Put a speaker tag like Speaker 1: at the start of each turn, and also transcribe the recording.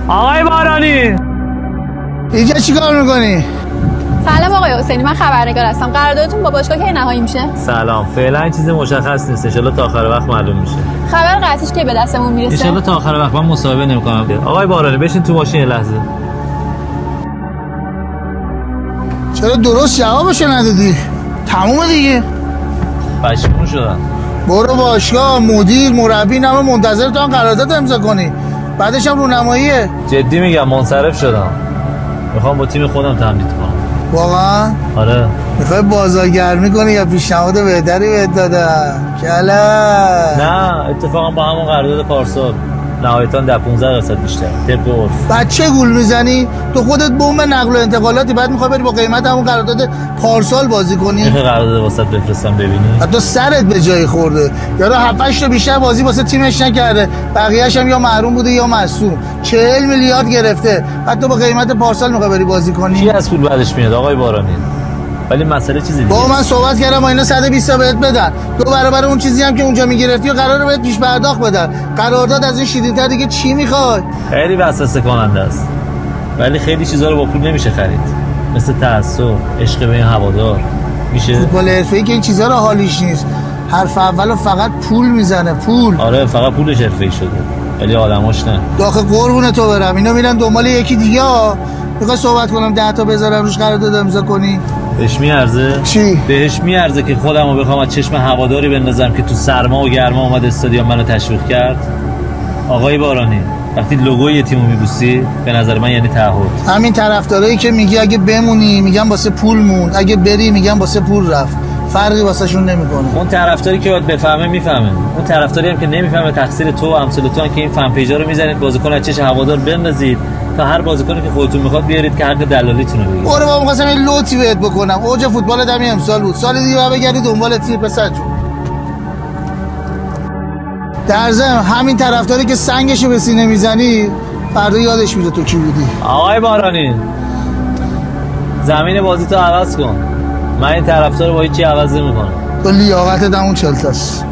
Speaker 1: آقای بارانی
Speaker 2: اینجا چیکار میکنی؟
Speaker 3: سلام آقای حسینی، من خبرنگار هستم. قراردادتون با باشگاه کی نهایی میشه؟
Speaker 1: سلام. فعلا چیز مشخص نیست، ان شاءالله تا آخر وقت معلوم میشه.
Speaker 3: خبر قطعیش کی به دستمون
Speaker 1: ان
Speaker 3: میرسه؟
Speaker 1: شاءالله تا آخر وقت. من مصاحبه نمیکنم. آقای بارانی بشین تو ماشین یه لحظه.
Speaker 2: چرا درست جوابشو ندادی؟ تمومه دیگه.
Speaker 1: پشیمون شدم.
Speaker 2: برو باشگاه، مدیر، مربی همه منتظر تو قرارداد امضا کنی. بعدش هم رونماییه.
Speaker 1: جدی میگم منصرف شدم. میخوام با تیم خودم تمدید کنم.
Speaker 2: واقعا؟
Speaker 1: آره.
Speaker 2: میخوای بازارگرمی کنی یا پیشنهاد بهتری بهت دادم؟ کلا
Speaker 1: نه اتفاقا با همون قرارداد پارسال نهایتاً 10-15% بیشتر طبق عرف.
Speaker 2: بچه گول میزنی؟ تو خودت بوم نقل و انتقالاتی، بعد میخوای بری با قیمت همون قرارداد پارسال بازی کنی؟
Speaker 1: میخوای قرارداد واسط بفرستم ببینی؟
Speaker 2: حتی سرت به جای خورده. یارو 7-8 تا بیشتر بازی واسه تیمش نکرده، بقیه‌اش هم یا محروم بوده یا مصدوم. 40 میلیارد گرفته، حتی با قیمت پارسال میخوای بری بازی کنی؟
Speaker 1: کی از پول بعدش میاد آقای بارانی؟ ولی مسئله چیزی دیگه.
Speaker 2: با من صحبت کردم با اینا 120 تا بهت بدن. 2 برابر اون چیزی هم که اونجا میگرفتی و قراره بهت پیش پرداخت بدن. قرارداد از این شیرین‌تر دیگه چی میخوای؟
Speaker 1: خیلی وسوسه کننده است. ولی خیلی چیزا رو با پول نمیشه خرید. مثل تعصب، عشق به این هوادار. میشه
Speaker 2: فوتبال حرفه‌ای که این چیزا رو حالیش نیست. حرف اولو فقط پول میزنه، پول.
Speaker 1: آره فقط پولش حرفه‌ای شده. ولی آدماش نه.
Speaker 2: داخل قربون تو برم، اینا میرن دنبال یکی دیگه ها. میخوای صحبت کنم 10 تا بذارم روش قرارداد امضا کنی؟
Speaker 1: بهش میارزه؟
Speaker 2: چی؟
Speaker 1: بهش میارزه که خودمو بخوام از چشم هواداری بندازم که تو سرما و گرما اومد استادیوم منو تشویق کرد؟ آقای بارانی وقتی لوگوی یه تیمو میبوسی به نظر من یعنی تعهد.
Speaker 2: همین طرفدارایی که میگی اگه بمونی میگن واسه پول موند، اگه بری میگن واسه پول رفت، فرقی واسهشون نمیکنه.
Speaker 1: اون طرفداری که باید بفهمه میفهمه. اون طرفداری هم که نمیفهمه تقصیر تو و امثال تو که این فن پیجا رو میزنید بازیکن از چش هوادار بندازید تا هر بازیکنی که خودتون میخواد بیارید که حق دلالیتون رو بگیرید.
Speaker 2: برو بابا، می‌خواستم یه لطفی بهت بکنم. اوج فوتبال دمی امسال بود، سال دیگه بعد بگردی دنبال تیم پسر جون. در ضمن همین طرفداری که سنگشو به سینه میزنی فردا یادش میره تو کی بودی.
Speaker 1: آقای بارانی زمین بازی تو عوض کن. من این طرفدار رو با هیچی عوض نمی‌کنم.
Speaker 2: تو لیاقتت همون 40 تاست.